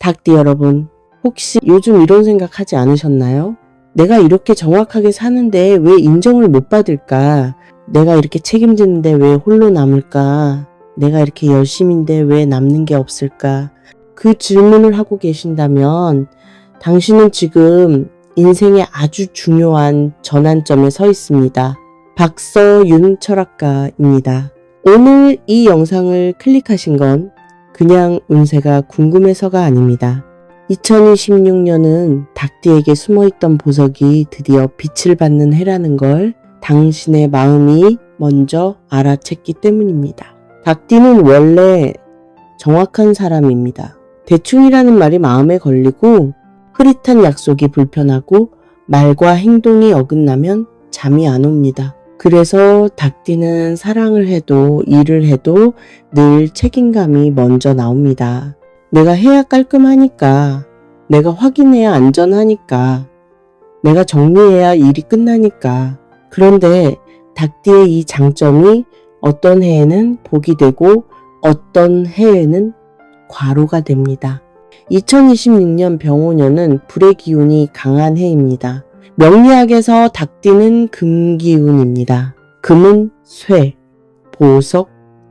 닭띠 여러분, 혹시 요즘 이런 생각 하지 않으셨나요? 내가 이렇게 정확하게 사는데 왜 인정을 못 받을까? 내가 이렇게 책임지는데 왜 홀로 남을까? 내가 이렇게 열심인데 왜 남는 게 없을까? 그 질문을 하고 계신다면 당신은 지금 인생의 아주 중요한 전환점에 서 있습니다. 박서윤 철학가입니다. 오늘 이 영상을 클릭하신 건 그냥 운세가 궁금해서가 아닙니다. 2026년은 닭띠에게 숨어있던 보석이 드디어 빛을 받는 해라는 걸 당신의 마음이 먼저 알아챘기 때문입니다. 닭띠는 원래 정확한 사람입니다. 대충이라는 말이 마음에 걸리고 흐릿한 약속이 불편하고 말과 행동이 어긋나면 잠이 안 옵니다. 그래서 닭띠는 사랑을 해도 일을 해도 늘 책임감이 먼저 나옵니다. 내가 해야 깔끔하니까, 내가 확인해야 안전하니까, 내가 정리해야 일이 끝나니까. 그런데 닭띠의 이 장점이 어떤 해에는 복이 되고 어떤 해에는 과로가 됩니다. 2026년 병오년은 불의 기운이 강한 해입니다. 명리학에서 닭띠는 금기운입니다. 금은 쇠, 보석,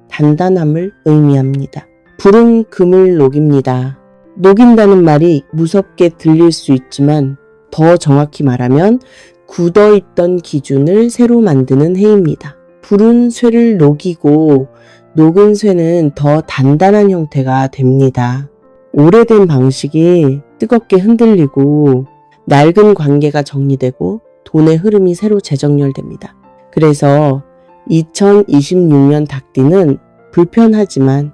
단단함을 의미합니다. 불은 금을 녹입니다. 녹인다는 말이 무섭게 들릴 수 있지만 더 정확히 말하면 굳어있던 기준을 새로 만드는 해입니다. 불은 쇠를 녹이고 녹은 쇠는 더 단단한 형태가 됩니다. 오래된 방식이 뜨겁게 흔들리고 낡은 관계가 정리되고 돈의 흐름이 새로 재정렬됩니다. 그래서 2026년 닭띠는 불편하지만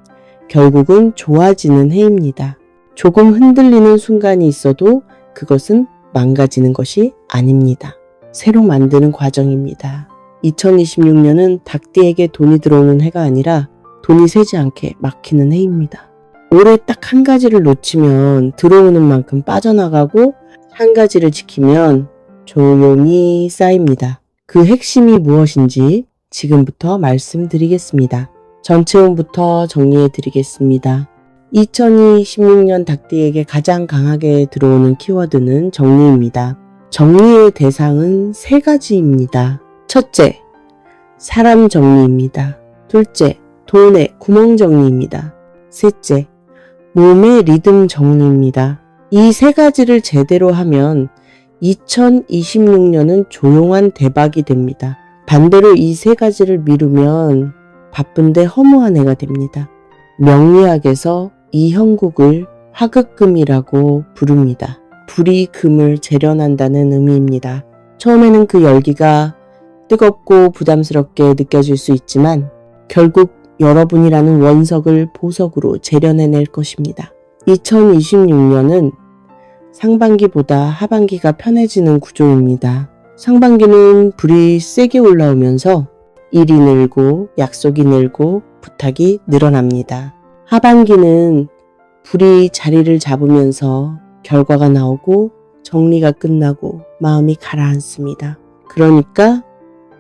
결국은 좋아지는 해입니다. 조금 흔들리는 순간이 있어도 그것은 망가지는 것이 아닙니다. 새로 만드는 과정입니다. 2026년은 닭띠에게 돈이 들어오는 해가 아니라 돈이 새지 않게 막히는 해입니다. 올해 딱 한 가지를 놓치면 들어오는 만큼 빠져나가고 한 가지를 지키면 조용히 쌓입니다. 그 핵심이 무엇인지 지금부터 말씀드리겠습니다. 전체운부터 정리해 드리겠습니다. 2026년 닭띠에게 가장 강하게 들어오는 키워드는 정리입니다. 정리의 대상은 세 가지입니다. 첫째, 사람 정리입니다. 둘째, 돈의 구멍 정리입니다. 셋째, 몸의 리듬 정리입니다. 이 세 가지를 제대로 하면 2026년은 조용한 대박이 됩니다. 반대로 이 세 가지를 미루면 바쁜데 허무한 해가 됩니다. 명리학에서 이 형국을 화극금이라고 부릅니다. 불이 금을 재련한다는 의미입니다. 처음에는 그 열기가 뜨겁고 부담스럽게 느껴질 수 있지만 결국 여러분이라는 원석을 보석으로 재련해낼 것입니다. 2026년은 상반기보다 하반기가 편해지는 구조입니다. 상반기는 불이 세게 올라오면서 일이 늘고 약속이 늘고 부탁이 늘어납니다. 하반기는 불이 자리를 잡으면서 결과가 나오고 정리가 끝나고 마음이 가라앉습니다. 그러니까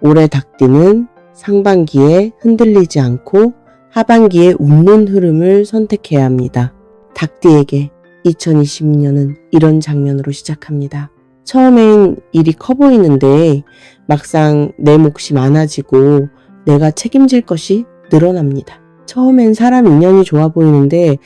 올해 닭띠는 상반기에 흔들리지 않고 하반기에 웃는 흐름을 선택해야 합니다. 닭띠에게 2026년은 이런 장면으로 시작합니다. 처음엔 일이 커 보이는데 막상 내 몫이 많아지고 내가 책임질 것이 늘어납니다. 처음엔 사람 인연이 좋아 보이는데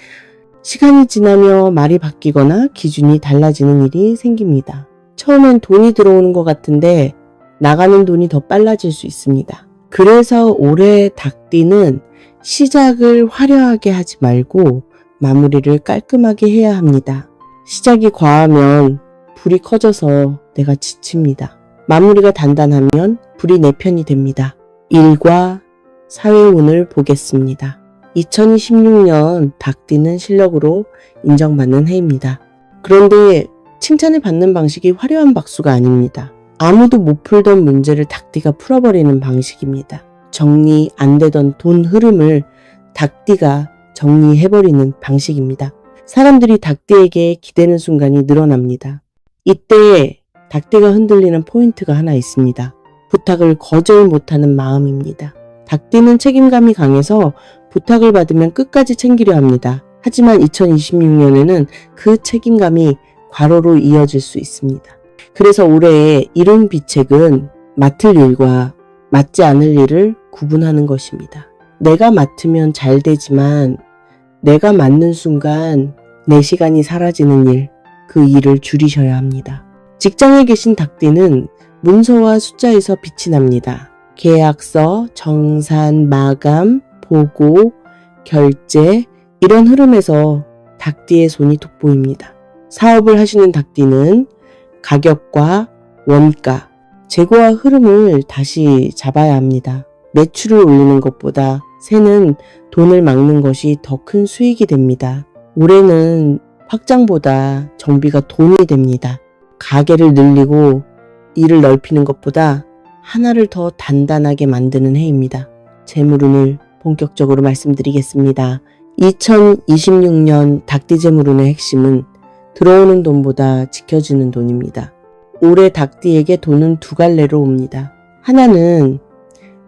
시간이 지나며 말이 바뀌거나 기준이 달라지는 일이 생깁니다. 처음엔 돈이 들어오는 것 같은데 나가는 돈이 더 빨라질 수 있습니다. 그래서 올해 닭띠는 시작을 화려하게 하지 말고 마무리를 깔끔하게 해야 합니다. 시작이 과하면 불이 커져서 내가 지칩니다. 마무리가 단단하면 불이 내 편이 됩니다. 일과 사회운을 보겠습니다. 2016년 닭띠는 실력으로 인정받는 해입니다. 그런데 칭찬을 받는 방식이 화려한 박수가 아닙니다. 아무도 못 풀던 문제를 닭띠가 풀어버리는 방식입니다. 정리 안 되던 돈 흐름을 닭띠가 정리해버리는 방식입니다. 사람들이 닭띠에게 기대는 순간이 늘어납니다. 이때 닭띠가 흔들리는 포인트가 하나 있습니다. 부탁을 거절 못하는 마음입니다. 닭띠는 책임감이 강해서 부탁을 받으면 끝까지 챙기려 합니다. 하지만 2026년에는 그 책임감이 과로로 이어질 수 있습니다. 그래서 올해의 일용 비책은 맡을 일과 맡지 않을 일을 구분하는 것입니다. 내가 맡으면 잘 되지만 내가 맡는 순간 내 시간이 사라지는 일, 그 일을 줄이셔야 합니다. 직장에 계신 닭띠는 문서와 숫자에서 빛이 납니다. 계약서, 정산, 마감, 보고, 결제 이런 흐름에서 닭띠의 손이 돋보입니다. 사업을 하시는 닭띠는 가격과 원가, 재고와 흐름을 다시 잡아야 합니다. 매출을 올리는 것보다 새는 돈을 막는 것이 더 큰 수익이 됩니다. 올해는 확장보다 정비가 돈이 됩니다. 가게를 늘리고 일을 넓히는 것보다 하나를 더 단단하게 만드는 해입니다. 재물운을 본격적으로 말씀드리겠습니다. 2026년 닭띠 재물운의 핵심은 들어오는 돈보다 지켜지는 돈입니다. 올해 닭띠에게 돈은 두 갈래로 옵니다. 하나는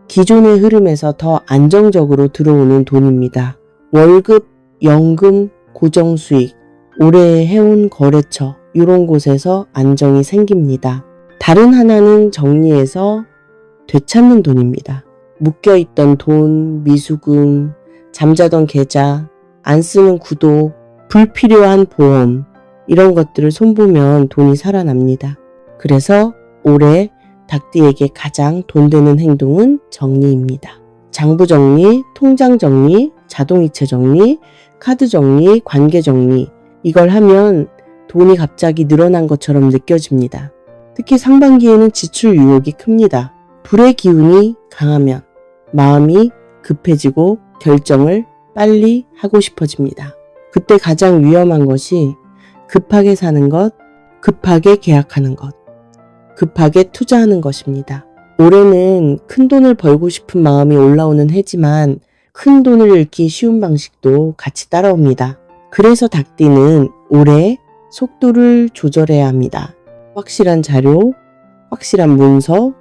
기존의 흐름에서 더 안정적으로 들어오는 돈입니다. 월급, 연금, 고정수익, 올해 해온 거래처 이런 곳에서 안정이 생깁니다. 다른 하나는 정리해서 되찾는 돈입니다. 묶여있던 돈, 미수금, 잠자던 계좌, 안 쓰는 구독, 불필요한 보험 이런 것들을 손보면 돈이 살아납니다. 그래서 올해 닭띠에게 가장 돈 되는 행동은 정리입니다. 장부 정리, 통장 정리, 자동이체 정리, 카드 정리, 관계 정리 이걸 하면 돈이 갑자기 늘어난 것처럼 느껴집니다. 특히 상반기에는 지출 유혹이 큽니다. 불의 기운이 강하면 마음이 급해지고 결정을 빨리 하고 싶어집니다. 그때 가장 위험한 것이 급하게 사는 것, 급하게 계약하는 것, 급하게 투자하는 것입니다. 올해는 큰 돈을 벌고 싶은 마음이 올라오는 해지만 큰 돈을 잃기 쉬운 방식도 같이 따라옵니다. 그래서 닭띠는 올해 속도를 조절해야 합니다. 확실한 자료, 확실한 문서,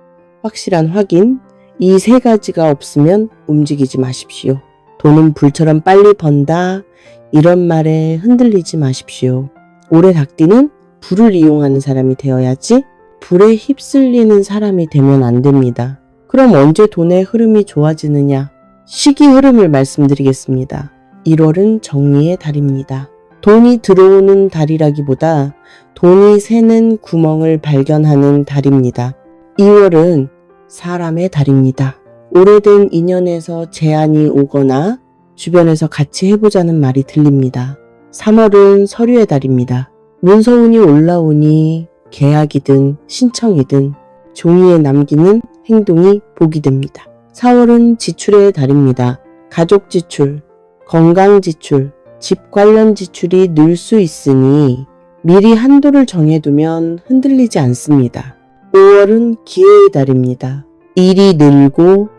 확실한 확인 이 세 가지가 없으면 움직이지 마십시오. 돈은 불처럼 빨리 번다 이런 말에 흔들리지 마십시오. 올해 닭띠는 불을 이용하는 사람이 되어야지 불에 휩쓸리는 사람이 되면 안 됩니다. 그럼 언제 돈의 흐름이 좋아지느냐? 시기 흐름을 말씀드리겠습니다. 1월은 정리의 달입니다. 돈이 들어오는 달이라기보다 돈이 새는 구멍을 발견하는 달입니다. 2월은 사람의 달입니다. 오래된 인연에서 제안이 오거나 주변에서 같이 해보자는 말이 들립니다. 3월은 서류의 달입니다. 문서운이 올라오니 계약이든 신청이든 종이에 남기는 행동이 복이 됩니다. 4월은 지출의 달입니다. 가족 지출, 건강 지출, 집 관련 지출이 늘 수 있으니 미리 한도를 정해두면 흔들리지 않습니다. 5월은 기회의 달입니다. 일이 늘고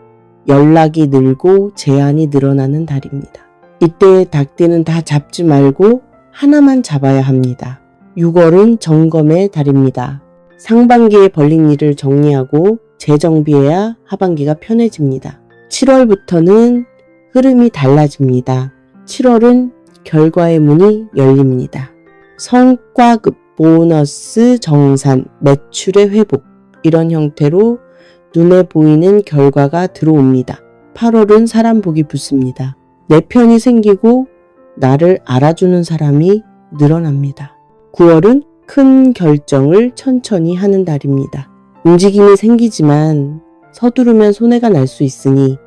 연락이 늘고 제한이 늘어나는 달입니다. 이때 닭띠는 다 잡지 말고 하나만 잡아야 합니다. 6월은 점검의 달입니다. 상반기에 벌린 일을 정리하고 재정비해야 하반기가 편해집니다. 7월부터는 흐름이 달라집니다. 7월은 결과의 문이 열립니다. 성과급, 보너스, 정산, 매출의 회복 이런 형태로 눈에 보이는 결과가 들어옵니다. 8월은 사람 복이 붙습니다. 내 편이 생기고 나를 알아주는 사람이 늘어납니다. 9월은 큰 결정을 천천히 하는 달입니다. 움직임이 생기지만 서두르면 손해가 날 수 있으니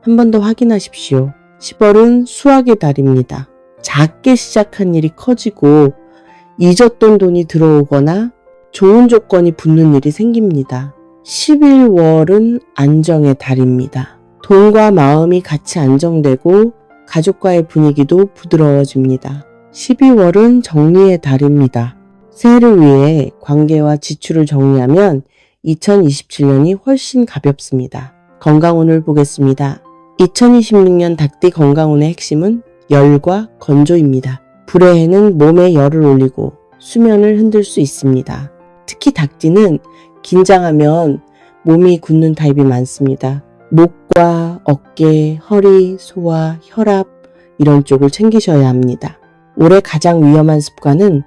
한 번 더 확인하십시오. 10월은 수학의 달입니다. 작게 시작한 일이 커지고 잊었던 돈이 들어오거나 좋은 조건이 붙는 일이 생깁니다. 11월은 안정의 달입니다. 돈과 마음이 같이 안정되고 가족과의 분위기도 부드러워집니다. 12월은 정리의 달입니다. 새해를 위해 관계와 지출을 정리하면 2027년이 훨씬 가볍습니다. 건강운을 보겠습니다. 2026년 닭띠 건강운의 핵심은 열과 건조입니다. 불의 해는 몸에 열을 올리고 수면을 흔들 수 있습니다. 특히 닭띠는 긴장하면 몸이 굳는 타입이 많습니다. 목과 어깨, 허리, 소화, 혈압 이런 쪽을 챙기셔야 합니다. 올해 가장 위험한 습관은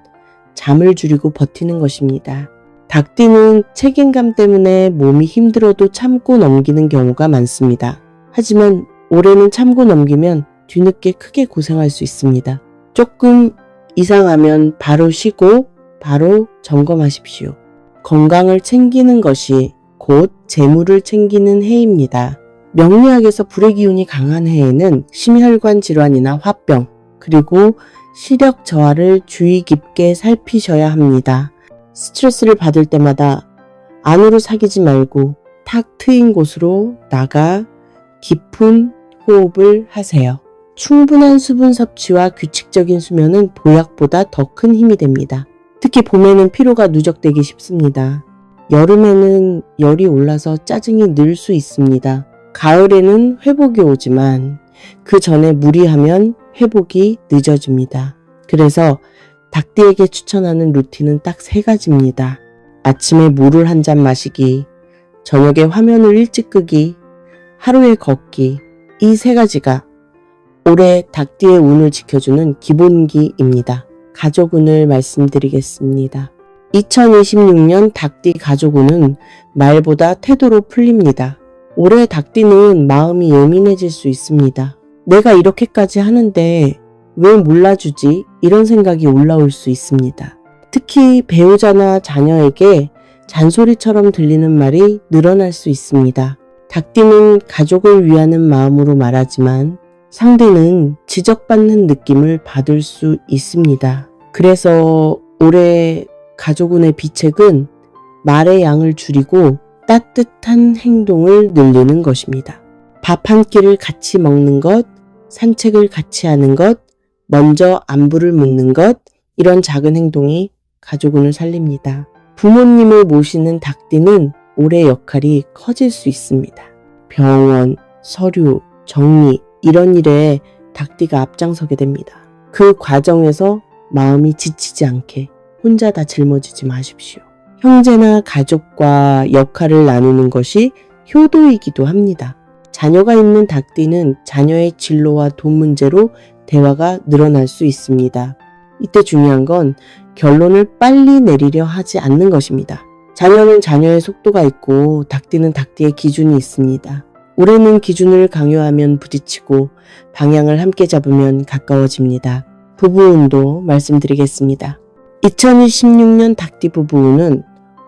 잠을 줄이고 버티는 것입니다. 닭띠는 책임감 때문에 몸이 힘들어도 참고 넘기는 경우가 많습니다. 하지만 올해는 참고 넘기면 뒤늦게 크게 고생할 수 있습니다. 조금 이상하면 바로 쉬고 바로 점검하십시오. 건강을 챙기는 것이 곧 재물을 챙기는 해입니다. 명리학에서 불의 기운이 강한 해에는 심혈관 질환이나 화병, 그리고 시력 저하를 주의 깊게 살피셔야 합니다. 스트레스를 받을 때마다 안으로 사귀지 말고 탁 트인 곳으로 나가 깊은 호흡을 하세요. 충분한 수분 섭취와 규칙적인 수면은 보약보다 더 큰 힘이 됩니다. 특히 봄에는 피로가 누적되기 쉽습니다. 여름에는 열이 올라서 짜증이 늘 수 있습니다. 가을에는 회복이 오지만 그 전에 무리하면 회복이 늦어집니다. 그래서 닭띠에게 추천하는 루틴은 딱 3가지입니다. 아침에 물을 한 잔 마시기, 저녁에 화면을 일찍 끄기, 하루에 걷기, 이 3가지가 올해 닭띠의 운을 지켜주는 기본기입니다. 가족운을 말씀드리겠습니다. 2026년 닭띠 가족운은 말보다 태도로 풀립니다. 올해 닭띠는 마음이 예민해질 수 있습니다. 내가 이렇게까지 하는데 왜 몰라주지? 이런 생각이 올라올 수 있습니다. 특히 배우자나 자녀에게 잔소리처럼 들리는 말이 늘어날 수 있습니다. 닭띠는 가족을 위하는 마음으로 말하지만 상대는 지적받는 느낌을 받을 수 있습니다. 그래서 올해 가족운의 비책은 말의 양을 줄이고 따뜻한 행동을 늘리는 것입니다. 밥 한 끼를 같이 먹는 것, 산책을 같이 하는 것, 먼저 안부를 묻는 것, 이런 작은 행동이 가족운을 살립니다. 부모님을 모시는 닭띠는 올해 역할이 커질 수 있습니다. 병원, 서류, 정리 이런 일에 닭띠가 앞장서게 됩니다. 그 과정에서 마음이 지치지 않게 혼자 다 짊어지지 마십시오. 형제나 가족과 역할을 나누는 것이 효도이기도 합니다. 자녀가 있는 닭띠는 자녀의 진로와 돈 문제로 대화가 늘어날 수 있습니다. 이때 중요한 건 결론을 빨리 내리려 하지 않는 것입니다. 자녀는 자녀의 속도가 있고 닭띠는 닭띠의 기준이 있습니다. 올해는 기준을 강요하면 부딪히고 방향을 함께 잡으면 가까워집니다. 부부운도 말씀드리겠습니다. 2026년 닭띠 부부운은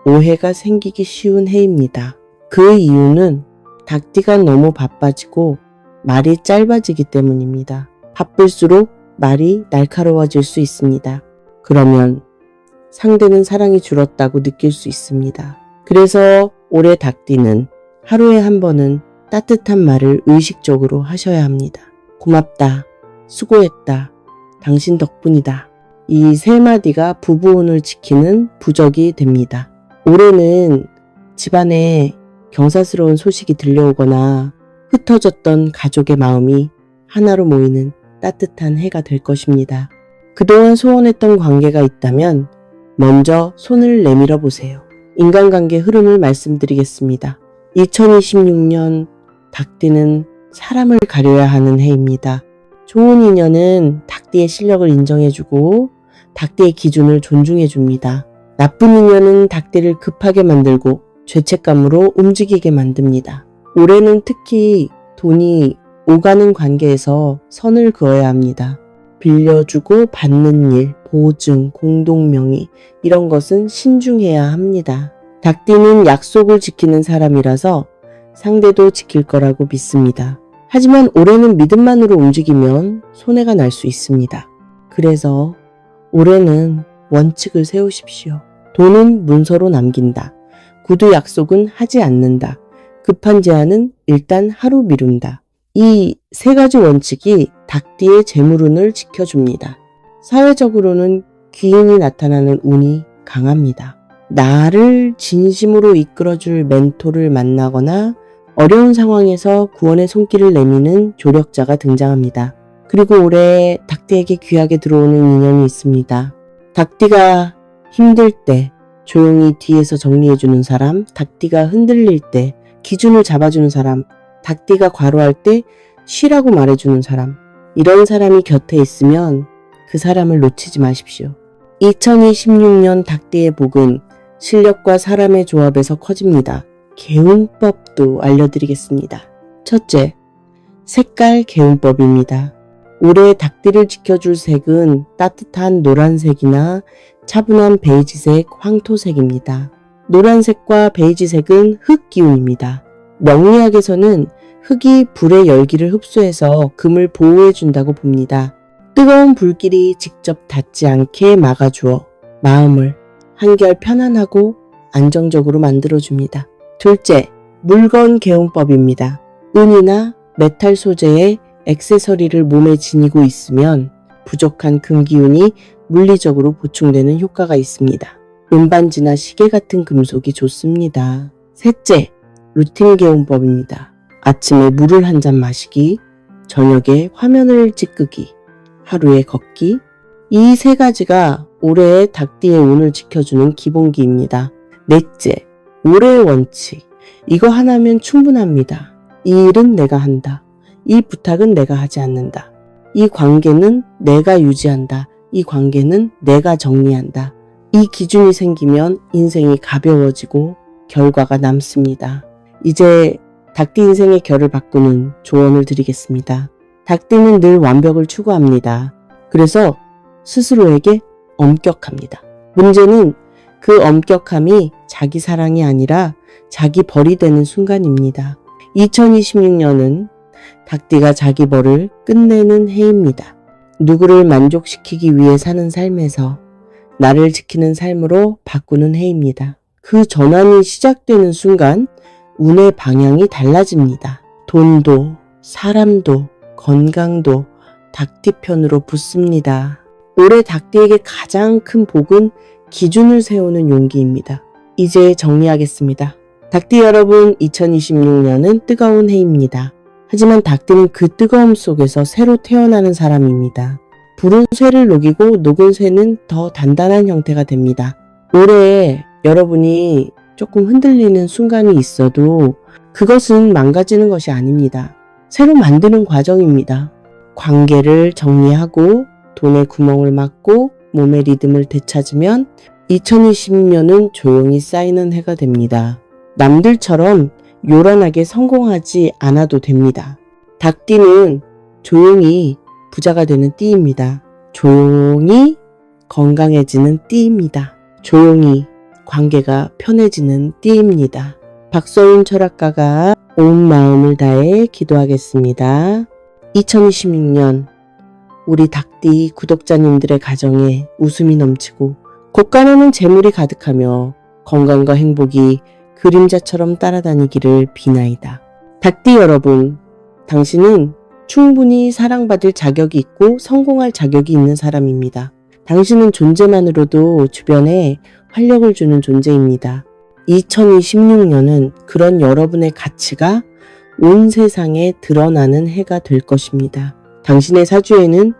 오해가 생기기 쉬운 해입니다. 그 이유는 닭띠가 너무 바빠지고 말이 짧아지기 때문입니다. 바쁠수록 말이 날카로워질 수 있습니다. 그러면 상대는 사랑이 줄었다고 느낄 수 있습니다. 그래서 올해 닭띠는 하루에 한 번은 따뜻한 말을 의식적으로 하셔야 합니다. 고맙다, 수고했다, 당신 덕분이다. 이 3마디가 부부운을 지키는 부적이 됩니다. 올해는 집안에 경사스러운 소식이 들려오거나 흩어졌던 가족의 마음이 하나로 모이는 따뜻한 해가 될 것입니다. 그동안 소원했던 관계가 있다면 먼저 손을 내밀어 보세요. 인간관계 흐름을 말씀드리겠습니다. 2026년 닭띠는 사람을 가려야 하는 해입니다. 좋은 인연은 닭띠의 실력을 인정해주고 닭띠의 기준을 존중해줍니다. 나쁜 인연은 닭띠를 급하게 만들고 죄책감으로 움직이게 만듭니다. 올해는 특히 돈이 오가는 관계에서 선을 그어야 합니다. 빌려주고 받는 일, 보증, 공동명의 이런 것은 신중해야 합니다. 닭띠는 약속을 지키는 사람이라서 상대도 지킬 거라고 믿습니다. 하지만 올해는 믿음만으로 움직이면 손해가 날 수 있습니다. 그래서 올해는 원칙을 세우십시오. 돈은 문서로 남긴다. 구두 약속은 하지 않는다. 급한 제안은 일단 하루 미룬다. 이 3가지 원칙이 닭띠의 재물운을 지켜줍니다. 사회적으로는 귀인이 나타나는 운이 강합니다. 나를 진심으로 이끌어줄 멘토를 만나거나 어려운 상황에서 구원의 손길을 내미는 조력자가 등장합니다. 그리고 올해 닭띠에게 귀하게 들어오는 인연이 있습니다. 닭띠가 힘들 때 조용히 뒤에서 정리해주는 사람, 닭띠가 흔들릴 때 기준을 잡아주는 사람, 닭띠가 과로할 때 쉬라고 말해주는 사람, 이런 사람이 곁에 있으면 그 사람을 놓치지 마십시오. 2026년 닭띠의 복은 실력과 사람의 조합에서 커집니다. 개운법도 알려드리겠습니다. 첫째, 색깔 개운법입니다. 올해 닭띠를 지켜줄 색은 따뜻한 노란색이나 차분한 베이지색, 황토색입니다. 노란색과 베이지색은 흙 기운입니다. 명리학에서는 흙이 불의 열기를 흡수해서 금을 보호해준다고 봅니다. 뜨거운 불길이 직접 닿지 않게 막아주어 마음을 한결 편안하고 안정적으로 만들어줍니다. 둘째, 물건 개운법입니다. 은이나 메탈 소재의 액세서리를 몸에 지니고 있으면 부족한 금 기운이 물리적으로 보충되는 효과가 있습니다. 은반지나 시계 같은 금속이 좋습니다. 셋째, 루틴 개운법입니다. 아침에 물을 한 잔 마시기, 저녁에 화면을 찌끄기, 하루에 걷기. 이 세 가지가 올해의 닭띠의 운을 지켜주는 기본기입니다. 넷째, 올해의 원칙. 이거 하나면 충분합니다. 이 일은 내가 한다. 이 부탁은 내가 하지 않는다. 이 관계는 내가 유지한다. 이 관계는 내가 정리한다. 이 기준이 생기면 인생이 가벼워지고 결과가 남습니다. 이제 닭띠 인생의 결을 바꾸는 조언을 드리겠습니다. 닭띠는 늘 완벽을 추구합니다. 그래서 스스로에게 엄격합니다. 문제는 그 엄격함이 자기 사랑이 아니라 자기 벌이 되는 순간입니다. 2026년은 닭띠가 자기 벌을 끝내는 해입니다. 누구를 만족시키기 위해 사는 삶에서 나를 지키는 삶으로 바꾸는 해입니다. 그 전환이 시작되는 순간 운의 방향이 달라집니다. 돈도, 사람도, 건강도 닭띠 편으로 붙습니다. 올해 닭띠에게 가장 큰 복은 기준을 세우는 용기입니다. 이제 정리하겠습니다. 닭띠 여러분, 2026년은 뜨거운 해입니다. 하지만 닭띠는 그 뜨거움 속에서 새로 태어나는 사람입니다. 불은 쇠를 녹이고 녹은 쇠는 더 단단한 형태가 됩니다. 올해 여러분이 조금 흔들리는 순간이 있어도 그것은 망가지는 것이 아닙니다. 새로 만드는 과정입니다. 관계를 정리하고 돈의 구멍을 막고 몸의 리듬을 되찾으면 2026년은 조용히 쌓이는 해가 됩니다. 남들처럼 요란하게 성공하지 않아도 됩니다. 닭띠는 조용히 부자가 되는 띠입니다. 조용히 건강해지는 띠입니다. 조용히 관계가 편해지는 띠입니다. 박서윤 철학가가 온 마음을 다해 기도하겠습니다. 2026년 우리 닭띠 구독자님들의 가정에 웃음이 넘치고 곳간에는 재물이 가득하며 건강과 행복이 그림자처럼 따라다니기를 비나이다. 닭띠 여러분, 당신은 충분히 사랑받을 자격이 있고 성공할 자격이 있는 사람입니다. 당신은 존재만으로도 주변에 활력을 주는 존재입니다. 2026년은 그런 여러분의 가치가 온 세상에 드러나는 해가 될 것입니다. 당신의 사주에는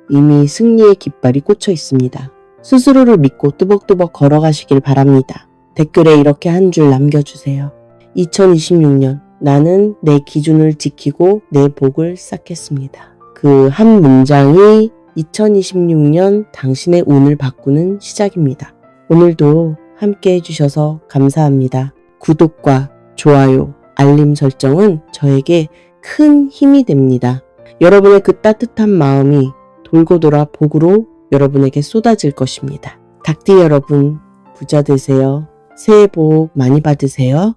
이미 승리의 깃발이 꽂혀 있습니다. 스스로를 믿고 뚜벅뚜벅 걸어가시길 바랍니다. 댓글에 이렇게 한 줄 남겨주세요. 2026년 나는 내 기준을 지키고 내 복을 쌓겠습니다. 그 한 문장이 2026년 당신의 운을 바꾸는 시작입니다. 오늘도 함께 해주셔서 감사합니다. 구독과 좋아요, 알림 설정은 저에게 큰 힘이 됩니다. 여러분의 그 따뜻한 마음이 돌고 돌아 복으로 여러분에게 쏟아질 것입니다. 닭띠 여러분, 부자 되세요. 새해 복 많이 받으세요.